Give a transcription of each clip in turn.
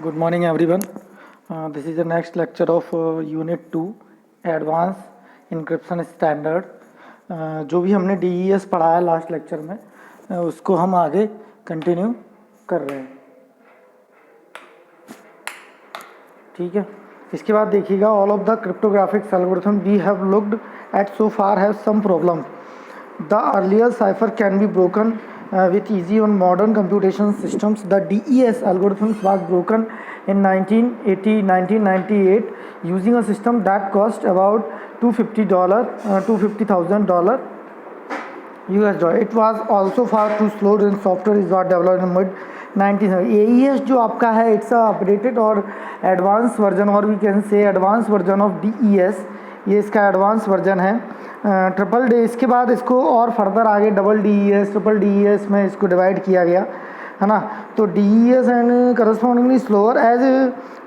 Good morning, everyone. This is the next lecture of Unit 2, Advanced Encryption Standard. जो भी हमने DES पढ़ा है लास्ट लेक्चर में उसको हम आगे कंटिन्यू कर रहे हैं, ठीक है। इसके बाद देखिएगा, all of the cryptographic algorithm we have looked at so far have some problem. The earlier cipher can be broken with easy on modern computation systems. The DES algorithms was broken in 1998 using a system that cost about $250,000 US dollar. It was also far too slow and software is not developed in mid 1970. AES जो आपका है, it's updated और advance version, और we can say advance version of DES. ये इसका advance version है. Triple DES इसके बाद इसको और फर्दर आगे डबल DES, ट्रिपल DES में इसको डिवाइड किया गया है ना. तो DES and correspondingly slower as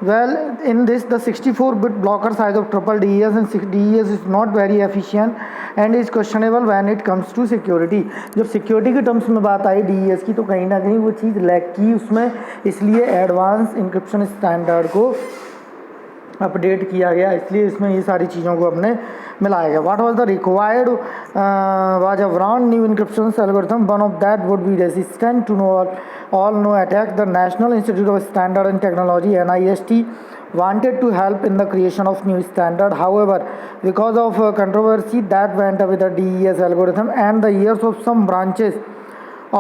well in this the 64-bit blocker size of triple DES and DES is not very efficient and is questionable when it comes to security. जब security के terms में बात आई DES की तो कहीं ना कहीं वो चीज़ लैक की उसमें, इसलिए एडवांस इंक्रिप्शन स्टैंडर्ड को अपडेट किया गया, इसलिए इसमें ये सारी चीज़ों को अपने मिलाया गया. What was the required was a brand new encryption algorithm. One of that would be resistant to all no attack. The National Institute of Standard and Technology (NIST) wanted to help in the creation of new standard. However, because of controversy that went with the DES algorithm and the years of some branches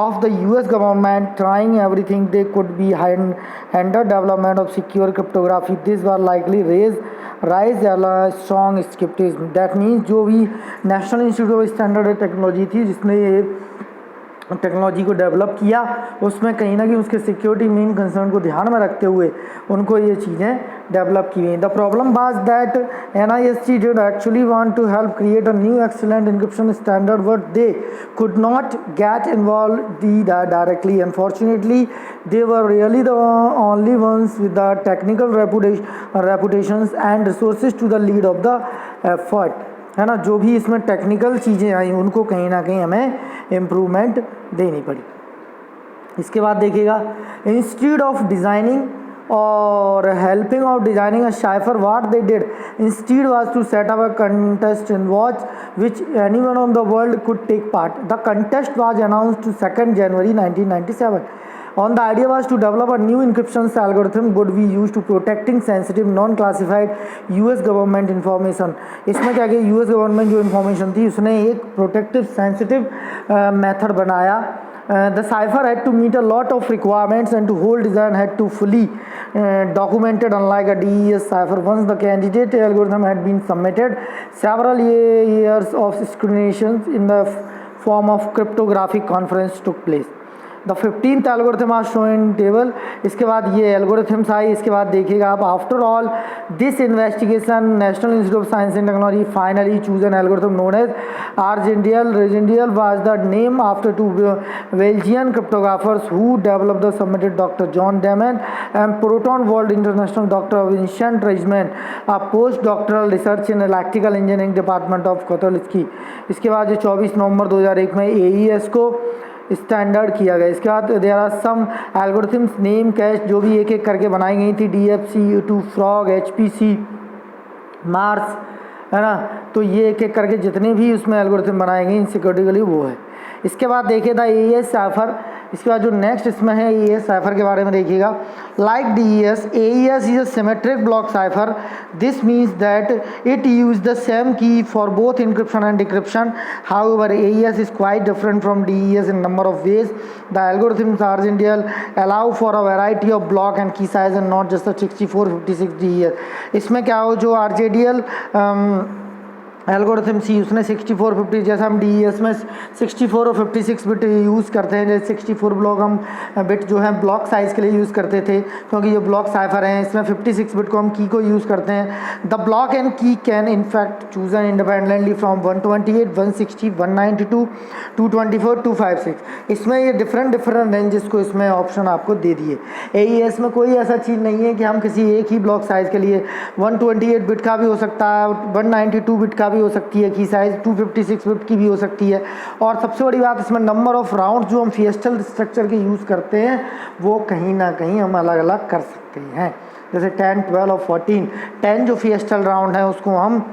of the US government trying everything they could hinder development of secure cryptography, this was likely rise a strong skepticism. That means जो भी national institute of standard and technology थी जिसने ये technology को develop किया, उसमें कहीं ना कहीं उसके सिक्योरिटी मेन कंसर्न को ध्यान में रखते हुए उनको ये चीज़ें डेवलप की गई. The problem was that NIST did actually want to help create a new excellent encryption standard but they could not get involve the directly. Unfortunately they were really the only ones with the technical reputations and resources to the lead of the effort, है ना. जो भी इसमें technical चीज़ें आई उनको कहीं ना कहीं हमें इम्प्रूवमेंट देनी पड़ी. इसके बाद देखिएगा, इंस्टीड ऑफ डिज़ाइनिंग और helping of designing a cipher what they did instead was to set up a contest in watch which anyone on the world could take part. The contest was announced to 2 January 1997. On the idea was to develop a new encryption algorithm would be used to protecting sensitive non-classified US government information. इसमें क्या कि US government जो information थी उसने एक protective sensitive method बनाया. The cipher had to meet a lot of requirements and the whole design had to fully documented unlike a DES cipher. Once the candidate algorithm had been submitted, several years of scrutiny in the form of cryptographic conference took place. The 15th algorithm आज show in table. इसके बाद ये algorithms आई. इसके बाद देखिएगा आप, after all this investigation national institute of science and technology finally choose an algorithm known as Rijndael. Rijndael was the name after 2 Belgian cryptographers who developed the submitted Dr. John Deman and Proton World International Dr. Vincent Reisman, a postdoctoral research in electrical engineering department of Katholiski. इसके बाद जो 24 नवंबर 2001 में AES को standard किया गया. इसके बाद there are some algorithms name cash जो भी एक एक करके बनाई गई थी, DFC, U2, frog, HPC, Mars, है ना. तो ये एक एक करके जितने भी उसमें एल्गोरिथम बनाए गए सिक्योरिटी के लिए वो है. इसके बाद देखिए द AES साइफर. इसके बाद जो नेक्स्ट इसमें है AES साइफर के बारे में देखिएगा. Like DES, AES is a symmetric block cipher. This means that it use the same key for both encryption and decryption. However AES is quite different from DES in number of ways. The algorithms Argentine allow for a variety of block and key size and not just the 6456 DES. इसमें क्या हो, जो RJDL algorithm सी उसने 6450, जैसे हम DES में 64 और 56 bit use करते हैं. जैसे 64 ब्लॉक हम बिट जो है ब्लॉक साइज़ के लिए यूज़ करते थे क्योंकि ये ब्लॉक साइफर हैं. इसमें 56 बिट को हम की को यूज़ करते हैं. द ब्लॉक एंड की can in fact chosen independently from 128, 160, 192, 224, 256. इसमें ये डिफरेंट रेंजेस को इसमें ऑप्शन आपको दे दिए. AES में कोई ऐसा चीज़ नहीं है कि हम किसी एक ही ब्लॉक साइज़ के लिए 128 बिट का भी हो सकता है, 192 बिट का भी भी हो सकती है की साइज़ 256 बिट की भी हो सकती है। और सबसे बड़ी बात इसमें नंबर ऑफ़ राउंड जो हम फिएस्टल स्ट्रक्चर के यूज़ करते हैं वो कहीं ना कहीं हम अलग अलग कर सकते हैं, जैसे 10, 12 और 14। 10 जो फिएस्टल राउंड है उसको हम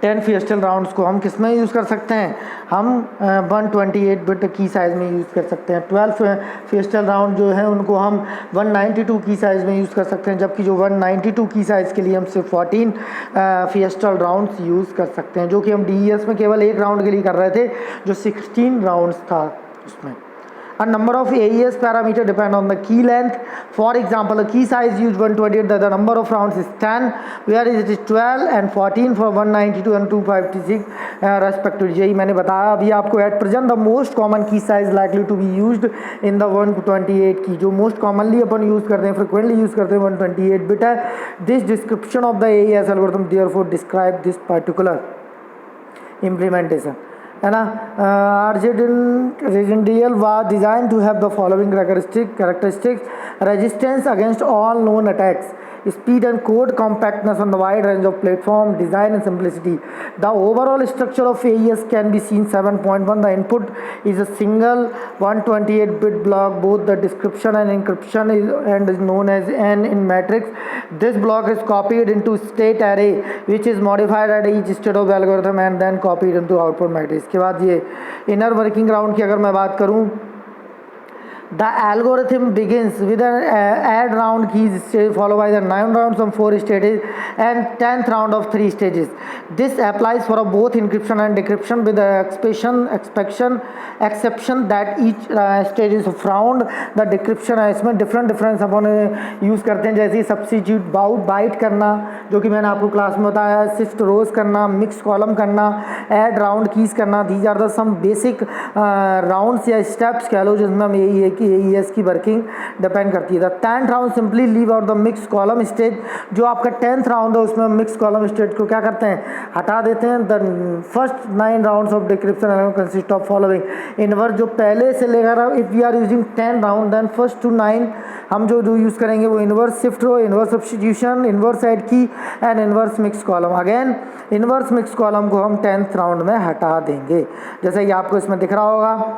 10 फिएस्टल राउंड्स को हम किस में यूज़ कर सकते हैं, हम 128 बिट की साइज़ में यूज़ कर सकते हैं। 12 फिएस्टल राउंड जो है उनको हम 192 की साइज़ में यूज़ कर सकते हैं, जबकि जो 192 की साइज़ के लिए हम सिर्फ 14 फिएस्टल राउंड्स यूज़ कर सकते हैं, जो कि हम DES में केवल एक राउंड के लिए कर रहे थे जो 16 राउंड्स था उसमें। A number of AES parameter depend on the key length. For example, the key size used 128, the number of rounds is 10, whereas it is 12 and 14 for 192 and 256 respectively. यही मैंने बताया अभी आपको। At present, the most common key size likely to be used in the 128 की, जो most commonly अपन use करते हैं, frequently use करते हैं 128 बिट है। This description of the AES algorithm therefore describe this particular implementation, है ना। Argentinian was designed to have the following characteristics: resistance against all known attacks, speed and code compactness on the wide range of platform, design and simplicity. The overall structure of AES can be seen 7.1. The input is a single 128-bit block. Both the description and encryption is known as N in matrix. This block is copied into state array, which is modified at each state of the algorithm and then copied into output matrix. इसके बाद ये inner working round की अगर मैं बात करूँ, the algorithm begins with an add round keys stage followed by the 9 rounds from 4 stages and 10th round of 3 stages. This applies for both encryption and decryption with the exception that each stage is round. The decryption है इसमें different अपन use करते हैं, जैसे substitute bite करना जो कि मैंने आपको क्लास में बताया, shift rows करना, mix column करना, add round keys करना। These are the some basic rounds या steps कह लो जिसमें हम यही है कि AES की वर्किंग डिपेंड करती है। The 10th round simply leave out the mix column stage. जो आपका 10th राउंड है उसमें मिक्स कॉलम स्टेज को क्या करते हैं, हटा देते हैं। The first 9 rounds of decryption consist of following. Inverse जो पहले से लेकर if we are using 10 round then first to 9 हम जो यूज़ करेंगे वो inverse shift row, inverse substitution, inverse add key and inverse mix column. Again inverse mix column को हम 10th राउंड में हटा देंगे, जैसे कि आपको इसमें दिख रहा होगा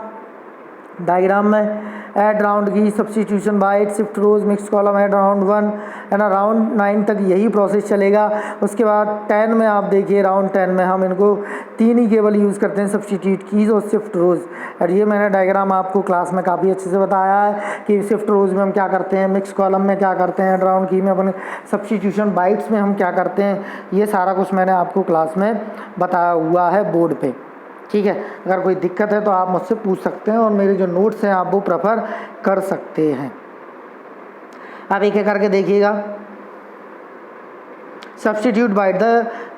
डायग्राम में। ऐड राउंड की सब्स्टिट्यूशन बाइट, शिफ्ट रोज, मिक्स कॉलम, ऐड राउंड 1 है ना। राउंड 9 तक यही प्रोसेस चलेगा। उसके बाद 10 में आप देखिए, राउंड 10 में हम इनको 3 ही केवल यूज़ करते हैं, सब्स्टिट्यूट कीज़ और शिफ्ट रोज़। और ये मैंने डायग्राम आपको क्लास में काफ़ी अच्छे से बताया है कि शिफ्ट रोज़ में हम क्या करते हैं, मिक्स कॉलम में क्या करते हैं, ऐड राउंड की में अपन सब्स्टिट्यूशन बाइट्स में हम क्या करते हैं। ये सारा कुछ मैंने आपको क्लास में बताया हुआ है बोर्ड पे, ठीक है। अगर कोई दिक्कत है तो आप मुझसे पूछ सकते हैं और मेरे जो नोट्स हैं आप वो प्रेफर कर सकते हैं। अब एक एक करके देखिएगा। Substitute byte,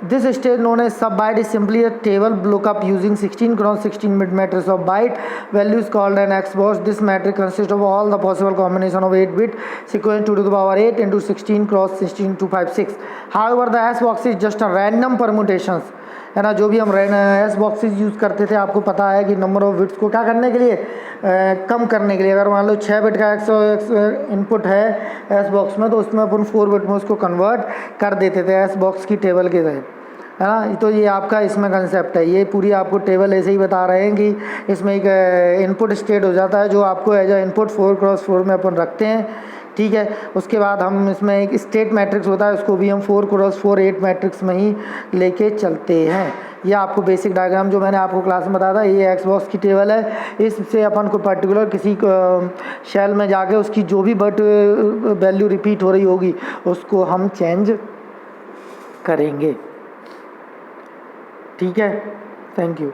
this stage known as sub byte is simply a table lookup using 16x16 bit matrix of byte values called an XBox. This matrix consists of all the possible combination of 8 bit sequence 2 to the power 8 into 16x16 256. However, the SBox is just a random permutations, है ना। जो भी हम S boxes use करते थे आपको पता है कि नंबर ऑफ़ बिट्स को क्या करने के लिए, कम करने के लिए। अगर मान लो 6 बिट का एक्स इनपुट है एस बॉक्स में तो उसमें अपन 4 बिट में उसको कन्वर्ट कर देते थे एस बॉक्स की टेबल के तहत, है ना। तो ये आपका इसमें कंसेप्ट है। ये पूरी आपको टेबल ऐसे ही बता रहे हैं कि इसमें एक इनपुट स्टेट हो जाता है जो आपको एज अ इनपुट 4x4 में अपन रखते हैं, ठीक है। उसके बाद हम इसमें एक स्टेट मैट्रिक्स होता है, उसको भी हम 4x4 8 मैट्रिक्स में ही लेके चलते हैं। ये आपको बेसिक डायग्राम जो मैंने आपको क्लास में बताया था, ये एक्सबॉक्स की टेबल है। इससे अपन को पर्टिकुलर किसी शेल में जाके उसकी जो भी बट वैल्यू रिपीट हो रही होगी उसको हम चेंज करेंगे, ठीक है। Thank you.